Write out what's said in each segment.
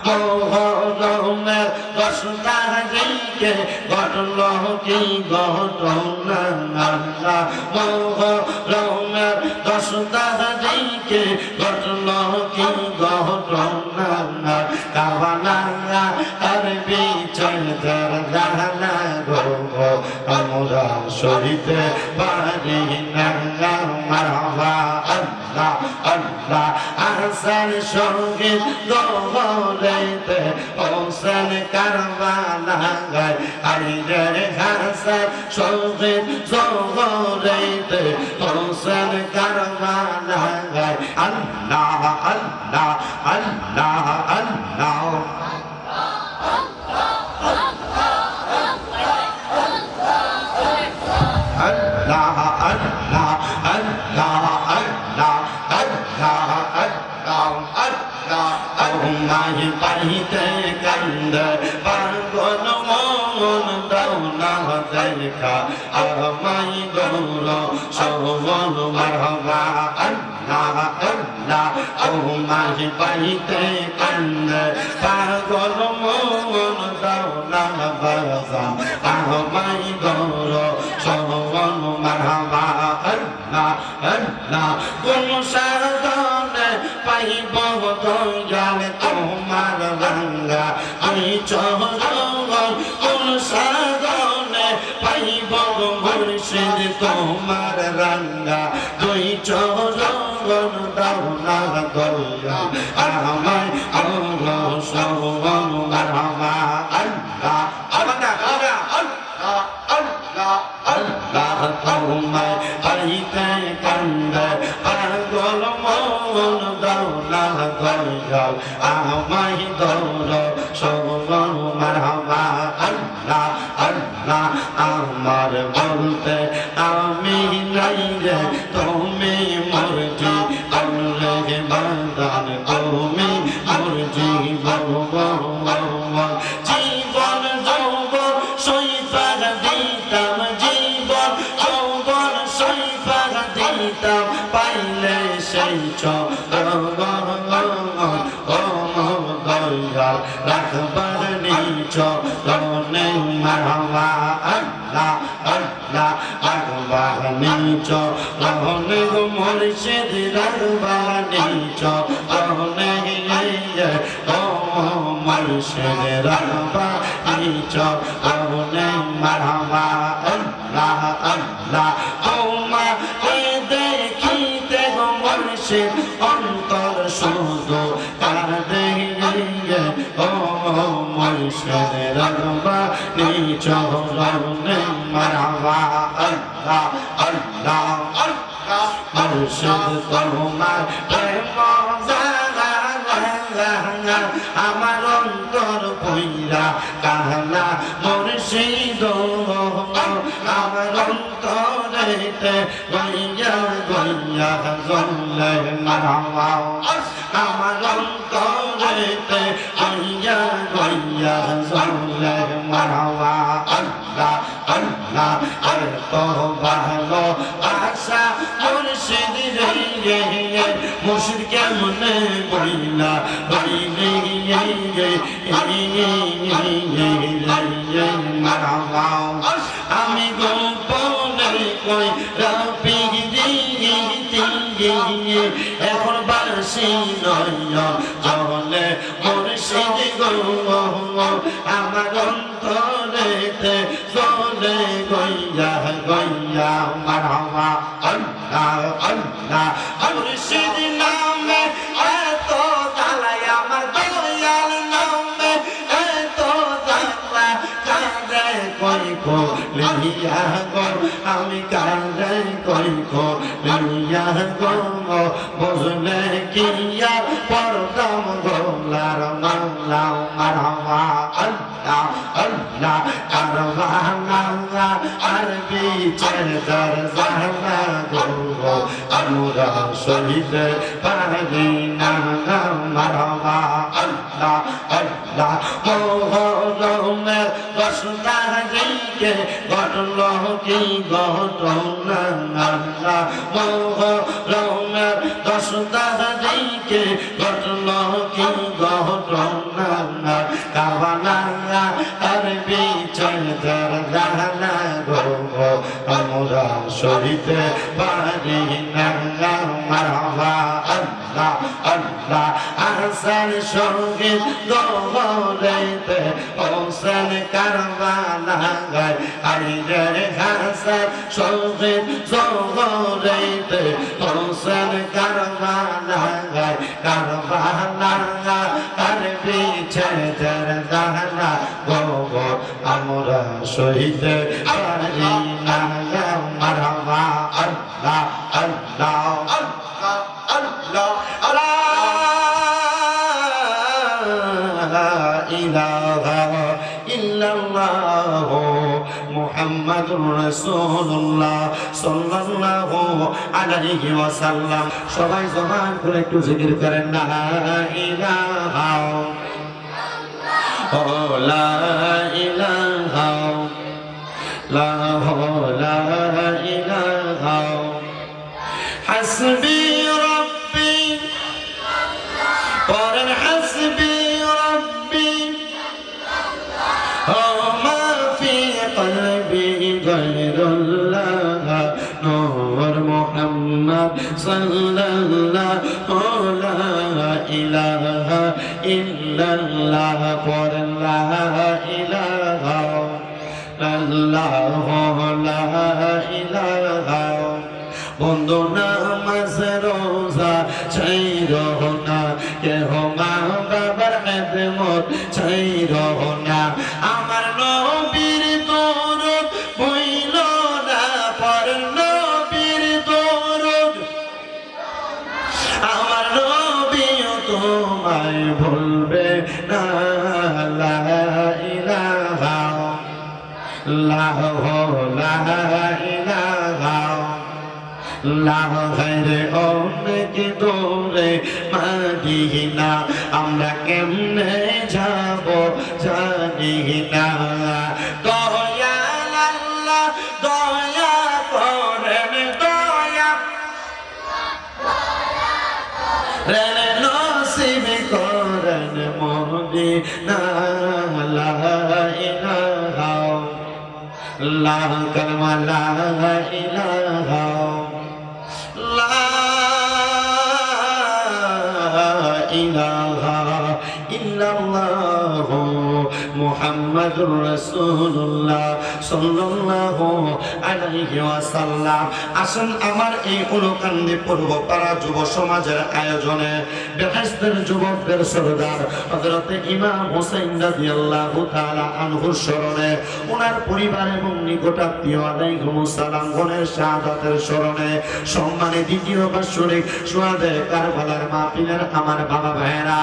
মোহরমের 10 তারিখে ঘটল কি ঘটনা মোহরমের 10 তারিখে ঘটল কি ঘটনা কাবালা আর বিচল জানা গো আমরা সইতে পারি না মারহাবা আল্লাহ আল্লাহ আহসান সঙ্গীত দোহরাইতে হোসেন কারবালা গায় আইরে হাসান সঙ্গীত দোহরাইতে হোসেন কারবালা গায় আল্লাহ আল্লাহ আল্লাহ আল্লাহ Allah Allah Allah Allah Allah Allah Allah Allah পাইতে কান্দে পাগল মন দাও না দেখা আমাই গৌর সবল মারহাবা আল্লাহ আল্লাহ Allah পাইতে কান্দে পাগল মন দাও না বাজান আমাই গৌর সবল মারহাবা আল্লাহ আল্লাহ কোন সাধনে পাইব দয়াল তোমার রঙ্গা আমি চরণ কোন সাধনে পাইব মুর্শিদ তোমার রঙ্গা তুই চরণ দাও না দয়া আমায় আল্লাহ সবল মারহাবা আল্লাহ আল্লাহ আল্লাহ আল্লাহ আল্লাহ তোমায় পাইতে কান্দে পাগল মন দাও না দয়াল আমায় দৌর সবল মারহাবা আল্লাহ আল্লাহ আমার বলতে আমি নাই রে তুমি মর্জি আল্লাহ বাদান তুমি মর্জি জীবন যৌবন সইফার দিতাম জীবন যৌবন সইফার দিতাম পাইলে সেই চরণ দয়াল রাখবার নিচ রনে মারহাবা আল্লাহ আল্লাহ রাখবার নিচ রনে মুর্শিদ রাখবার নিচ রনে ও মুর্শিদ রাখবার নিচ রনে মারহাবা আল্লাহ আল্লাহ তোমাকে দেখিতে গো মুর্শিদ অন্তর শুধু কাঁদে ও মুর্শিদ রাখবার নিচ রনে মারহাবা আল্লাহ আল্লাহ আল্লাহ মুর্শিদ তোমার প্রেম আমার অন্তর পইরা কাহলা মুর্শিদ আমার অন্তরেতে গইয়া গইয়া জলে মারহাবা আমার অন্তরেতে গইয়া গইয়া জলে মারহাবা আল্লাহ আল্লাহ এত ভালো আশা মুর্শিদ রে মুর্শিদ কেমনে বইলা বইলে মারহাবা আমি গোপনে কই রাপি এখন বাসি নয় জলে মুর্শিদ গো আমার অন্তরেতে চলে গইয়া গইয়া মারহাবা আল্লাহ আল্লাহ মুর্শিদ নামে এত জ্বালাই আমার দয়াল নামে এত জ্বালা কাঁদে কই কো লিয়া গো আমি কাঁদে কই কো লিয়া গো বুঝলে কি আর পরদাম গোলার মাল্লাও মারহাবা আল্লাহ আল্লাহ কারবালা আর বিচে দরজানা গো আমরা সইতে পারি না মারহাবা আল্লাহ আল্লাহ মোহরমের 10 তারিখে ঘটল কি ঘটনা মোহরমের 10 তারিখে ঘটল কি ঘটনা শহীদ দৌড়াইতে হোসেন কারবালায় আইরে হাসান শহীদ দৌড়াইতে হোসেন কারবালায় কারবালা আর পিছে জানা গো আমরা শহীদ পারি না মারহাবা আল্লাহ আল্লাহ আল্লাহ আল্লাহ লা ইলাহা ইল্লাল্লাহ মুহাম্মাদুর রাসূলুল্লাহ সাল্লাল্লাহু আলাইহি ওয়াসাল্লাম। সবাই জবান করে একটু জিকির করেন না ইলাহা ও লা ইলাহা লা ইলাহা হাসবি রাব্বি পরেন হাসবি রাব্বি ও মা ফি কলবি গায়রুল্লাহ নূর মুহাম্মদ সাল্লাল্লাহু লা ইলাহা ইল্লাল্লাহ পরেন লা ইলাহা ইল্লাল্লাহু লা ইলাহা বন্ধু নামাজ রোজা ছাইরো না কেহ মা বাবার খেদমত ছাইরো না আমার নবীর দরুদ ভুইল না পর নবীর দরুদ আমার নবীও তোমায় ভুলবে না লা ইলাহা লা ইলাহা লা গায়রে অনেক দূরে মদিনা আমরা কেমনে যাব জানি না দয়াল আল্লাহ দয়া করেন দয়া রেন নসিব করেন মদিনা লা ইলাহা লা কালমা লা ইলাহা লা ইলাহা ইল্লাল্লাহ মুহাম্মাদুর রাসূলুল্লাহ সাল্লাল্লাহু আলাইহি ওয়াসাল্লাম। আসুন আমার এই উলুকান্দি পূর্বপাড়া যুব সমাজের আয়োজনে বেহেশতের যুবকদের সরদার হযরত ইমাম হোসেন রাদিয়াল্লাহু তাআলা আনহুর স্মরণে ওনার পরিবার এবং নিকটাত্মীয় আলাইহিমুস সালাম গণের শাহাদাতের স্মরণে সম্মানে দ্বিতীয় বাৎসরিক শুহাদে কারবালার মাহফিলের আমার বাবা ভাইয়েরা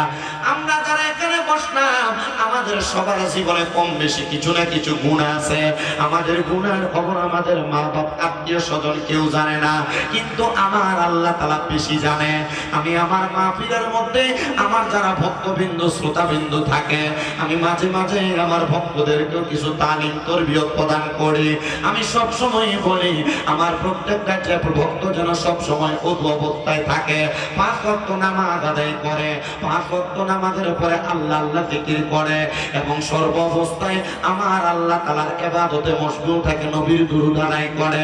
আমরা যারা এখানে বসলাম আমাদের সবার জীবনে কম বেশি কিছু না কিছু গুণ আছে। আমাদের গুণের খবর আমাদের মা বাপ আত্মীয় স্বজন কেউ জানে না, কিন্তু আমার আল্লাহ তাআলা বেশি জানে। আমি আমার মাহফিলের মধ্যে আমার যারা ভক্তবৃন্দ শ্রোতাবৃন্দ থাকে আমি মাঝে মাঝে আমার ভক্তদেরকেও কিছু তালিম তরবিয়ত প্রদান করি। আমি সব সময় বলি আমার প্রত্যেকটা ভক্ত যেন সব সময় ওযু অবস্থায় থাকে, 5 ওয়াক্ত নামাজ আদায় করে, 5 ওয়াক্ত নামাজের পরে আল্লাহ আল্লাহ জিকির করে এবং সর্ব অবস্থায় আমার আল্লাহ তাআলার ইবাদতে মশগুল থাকে, নবীর দুরূদ আদায় করে।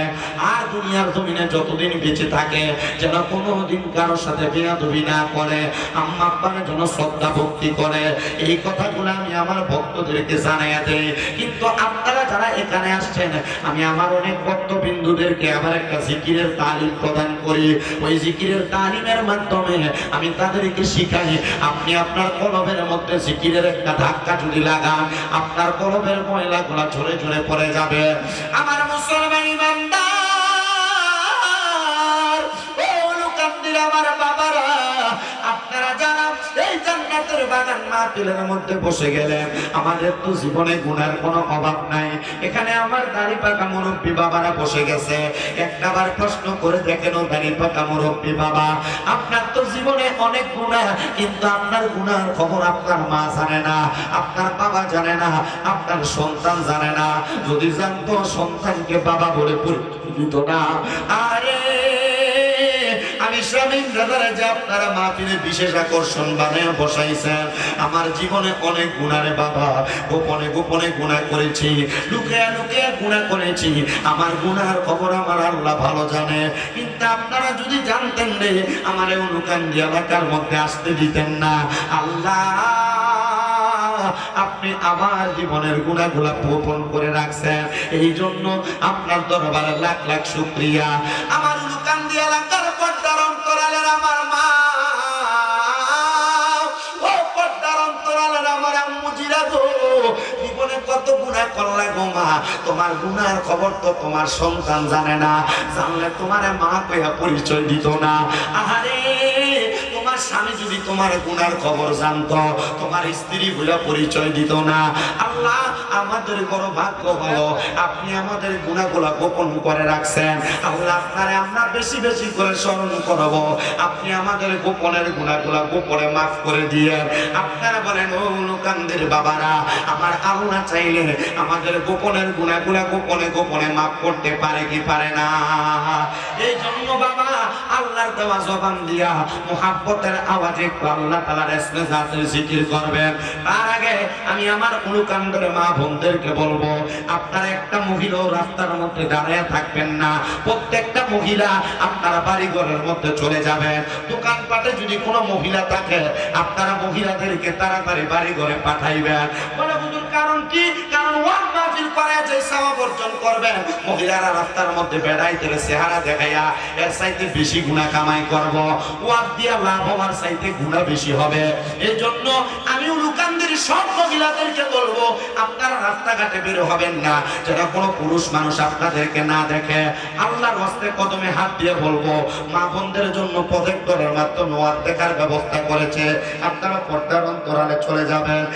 আর দুনিয়ার জমিনে যতদিন বেঁচে থাকে যেন কোনোদিন কারোর সাথে বেয়াদবি না করে, আম্মা আব্বাকে যেন শ্রদ্ধা ভক্তি করে। এই কথাগুলো আমি আমার ভক্তদেরকে জানাইয়া দেই। কিন্তু আপনারা যারা এখানে আসছেন আমি আমার অনেক ভক্তবিন্দুদেরকে আবার একটা জিকিরের তালিম প্রদান করি। ওই জিকিরের তালিমের মাধ্যমে আমি তাদেরকে শিখাই আপনি আপনার কলবের মধ্যে জিকিরের একটা ধাক্কা যদি লাগান আপনার কলবের ময়লাগুলা ঝরে ঝরে পড়ে যাবে। আমার মুসলমান ইমানদার ও লোকান্দির আমার বাবারা, আপনারা যারা এই জান্নাতের বাগান মাহফিলের মধ্যে বসে গেলেন আমাদের তো জীবনে গুনার কোনো অভাব নাই। এখানে আমার দাড়ি পাকা মুরব্বী বাবারা বসে গেছে, একটাবার প্রশ্ন করে দেখেন ও দাড়ি পাকা মুরব্বী বাবা আপনার তো জীবনে অনেক গুনাহ, কিন্তু আপনার গুনার খবর আপনার মা জানে না, আপনার বাবা জানে না, আপনার সন্তান জানে না। যদি জানতো সন্তানকে বাবা বলে পরিচয় দিত না। আরে আমি স্বামী দাদারা যে আপনারা মাহফিলে বিশেষ আকর্ষণ বানায় বসাইছেন, আমার জীবনে অনেক গুনারে বাবা গোপনে গোপনে গুনাহ করেছি, লুকিয়ে লুকিয়ে গুনাহ করেছি। আমার গুনার খবর আমার আল্লাহ ভালো জানে, কিন্তু আপনারা যদি জানতেন রে আমার এই অনুকান্দি এলাকার মধ্যে আসতে দিতেন না। আল্লাহ আপনি আমার জীবনের গুনাহগুলো গোপন করে রাখছেন, এই জন্য আপনার দরবারে লাখ লাখ শুকরিয়া। আমার উলুকান্দি এলাকার পর্দার অন্তরালের আমার মা, ও পর্দার অন্তরালের আমার আম্মু জিরা গো, জীবনে কত গুনাহ করলা গো মা, তোমার গুনার খবর তো তোমার সন্তান জানে না, জানলে তোমার মা কইয়া পরিচয় দিত না। আহারে, তোমার স্বামী যদি তোমার গুনার খবর জানতো, তোমার স্ত্রী বলে পরিচয় দিত না। আল্লাহ, আমাদের বড় ভাগ্য হলো আপনি আমাদের গুনাহগুলো গোপন করে রাখছেন। আল্লাহ, আপনারে আমরা বেশি বেশি করে স্মরণ করব, আপনি আমাদের গোপনের গুনাহগুলো গোপনে মাফ করে দিয়ে। আপনারা বলেন ও লোকানদের বাবারা, আমার আল্লাহ চাইলে আমাদের গোপনের গুনাহগুলো গোপনে গোপনে মাফ করতে পারে কি পারে না? এই জন্য বাবা, আল্লাহর দেওয়া জবান দিয়া মুহাব্বতের আওয়াজে একটু আল্লাহ তাআলার ইসমে জাতের জিকির করবেন। তার আগে আমি আমার উলুকান্দের মা বোনদেরকে বলবো, আপনারা একটা মহিলা রাস্তার মধ্যে দাঁড়িয়ে থাকবেন না। প্রত্যেকটা মহিলা আপনারা বাড়ি ঘরের মধ্যে চলে যাবেন। দোকানপাটে যদি কোনো মহিলা থাকে, আপনারা মহিলাদেরকে তাড়াতাড়ি বাড়ি ঘরে পাঠাইবেন। বলে হুজুর কারণ কি? কারণ ওয়াজ মাহফিল করে যে সওয়াব অর্জন করবেন, মহিলারা রাস্তার মধ্যে বেড়াইতে চেহারা দেখাইয়া এর চাইতে বেশি গুনাহ কামাই করব। ওয়াজ দিয়া লাভ হওয়ার চাইতে গুনাহ বেশি হবে। এই জন্য আমি উলুকান্দির সব মহিলাদেরকে বলবো, আপনারা রাস্তাঘাটে বের হবেন না যেন কোনো পুরুষ মানুষ আপনাদেরকে না দেখে। আল্লাহর হস্তে কদমে হাত দিয়ে বলবো, মা বোনদের জন্য প্রজেক্টরের মাধ্যমে ওয়াজ দেখার ব্যবস্থা করেছে, আপনারা পর্দার অন্তরালে চলে যাবেন।